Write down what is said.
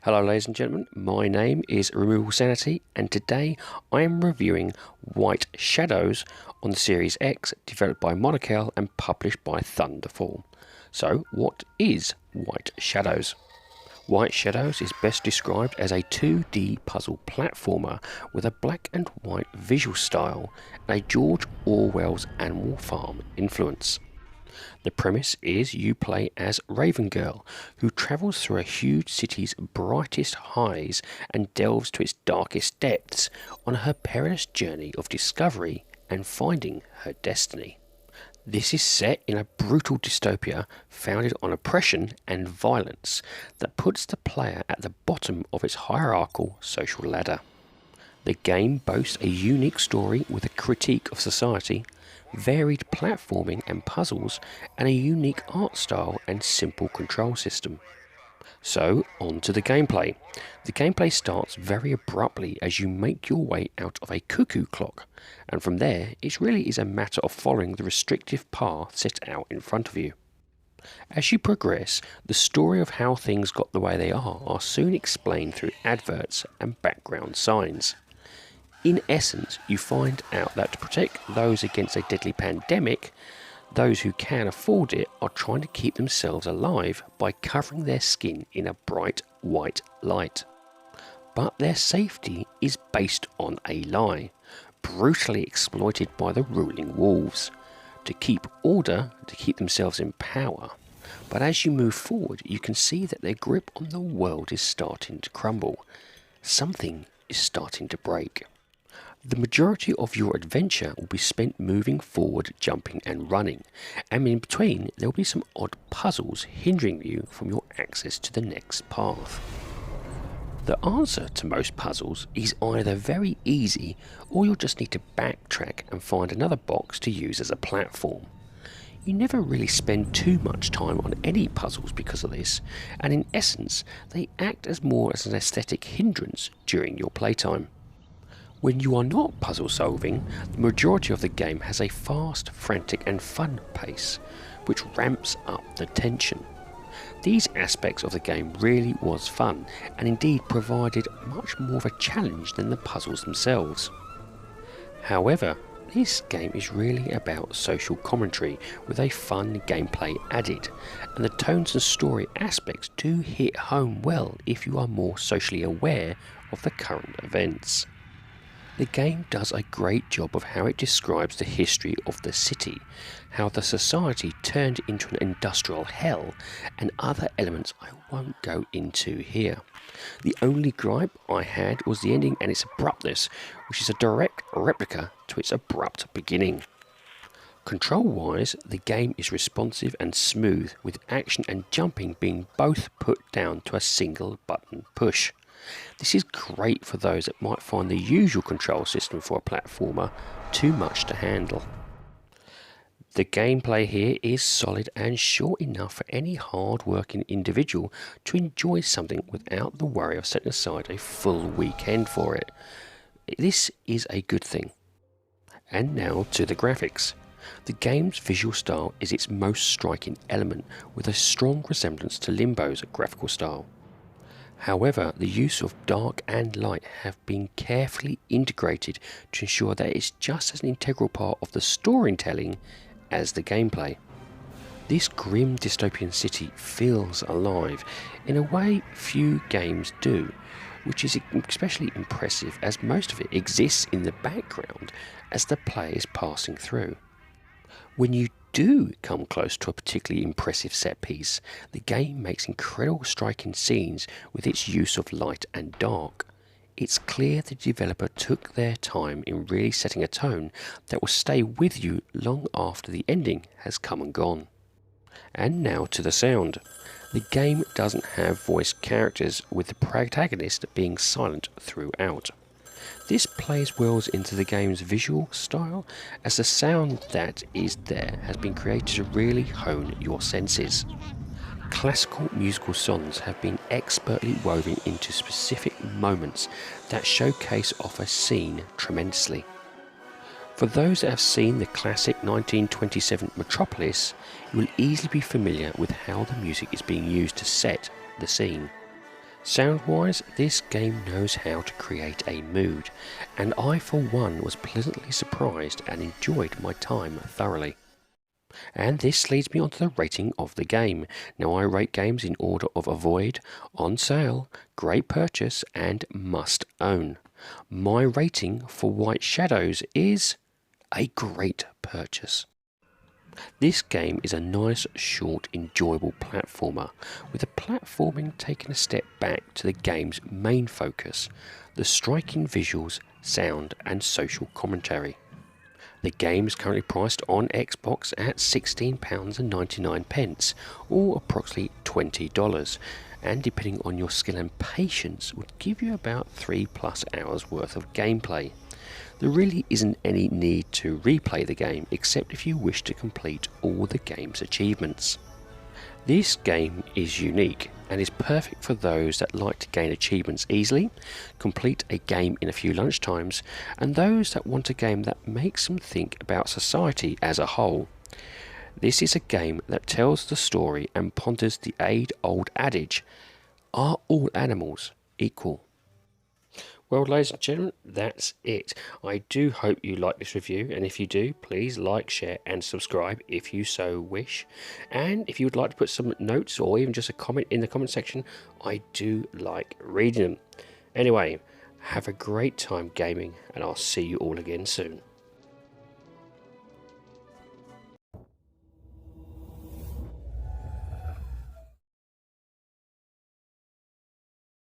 Hello ladies and gentlemen, my name is RemovableSanity and today I am reviewing White Shadows on the Series X, developed by Monacal and published by Thunderful. So what is White Shadows? White Shadows is best described as a 2D puzzle platformer with a black and white visual style and a George Orwell's Animal Farm influence. The premise is you play as Raven Girl, who travels through a huge city's brightest highs and delves to its darkest depths on her perilous journey of discovery and finding her destiny. This is set in a brutal dystopia founded on oppression and violence that puts the player at the bottom of its hierarchical social ladder. The game boasts a unique story with a critique of society, varied platforming and puzzles, and a unique art style and simple control system. So, on to the gameplay. The gameplay starts very abruptly as you make your way out of a cuckoo clock, and from there it really is a matter of following the restrictive path set out in front of you. As you progress, the story of how things got the way they are soon explained through adverts and background signs. In essence, you find out that to protect those against a deadly pandemic, those who can afford it are trying to keep themselves alive by covering their skin in a bright white light. But their safety is based on a lie, brutally exploited by the ruling wolves, to keep order, to keep themselves in power. But as you move forward, you can see that their grip on the world is starting to crumble. Something is starting to break. The majority of your adventure will be spent moving forward, jumping and running, and in between there will be some odd puzzles hindering you from your access to the next path. The answer to most puzzles is either very easy or you'll just need to backtrack and find another box to use as a platform. You never really spend too much time on any puzzles because of this, and in essence they act as more as an aesthetic hindrance during your playtime. When you are not puzzle solving, the majority of the game has a fast, frantic and fun pace, which ramps up the tension. These aspects of the game really was fun, and indeed provided much more of a challenge than the puzzles themselves. However, this game is really about social commentary with a fun gameplay added, and the tones and story aspects do hit home well if you are more socially aware of the current events. The game does a great job of how it describes the history of the city, how the society turned into an industrial hell, and other elements I won't go into here. The only gripe I had was the ending and its abruptness, which is a direct replica to its abrupt beginning. Control-wise, the game is responsive and smooth, with action and jumping being both put down to a single button push. This is great for those that might find the usual control system for a platformer too much to handle. The gameplay here is solid and short enough for any hard-working individual to enjoy something without the worry of setting aside a full weekend for it. This is a good thing. And now to the graphics. The game's visual style is its most striking element, with a strong resemblance to Limbo's graphical style. However, the use of dark and light have been carefully integrated to ensure that it's just as an integral part of the storytelling as the gameplay. This grim dystopian city feels alive in a way few games do, which is especially impressive as most of it exists in the background as the player is passing through. When you do come close to a particularly impressive set piece, the game makes incredible striking scenes with its use of light and dark. It's clear the developer took their time in really setting a tone that will stay with you long after the ending has come and gone. And now to the sound. The game doesn't have voiced characters, with the protagonist being silent throughout. This plays well into the game's visual style, as the sound that is there has been created to really hone your senses. Classical musical songs have been expertly woven into specific moments that showcase off a scene tremendously. For those that have seen the classic 1927 Metropolis, you will easily be familiar with how the music is being used to set the scene. Sound-wise, this game knows how to create a mood, and I for one was pleasantly surprised and enjoyed my time thoroughly. And this leads me on to the rating of the game. Now I rate games in order of avoid, on sale, great purchase, and must own. My rating for White Shadows is a great purchase. This game is a nice, short, enjoyable platformer, with the platforming taking a step back to the game's main focus, the striking visuals, sound, and social commentary. The game is currently priced on Xbox at £16.99, or approximately $20, and depending on your skill and patience would give you about 3+ hours worth of gameplay. There really isn't any need to replay the game except if you wish to complete all the game's achievements. This game is unique and is perfect for those that like to gain achievements easily, complete a game in a few lunchtimes, and those that want a game that makes them think about society as a whole. This is a game that tells the story and ponders the age-old adage, are all animals equal? Well, ladies and gentlemen, that's it. I do hope you like this review, and if you do, please like, share and subscribe if you so wish. And if you would like to put some notes or even just a comment in the comment section, I do like reading them. Anyway, have a great time gaming, and I'll see you all again soon.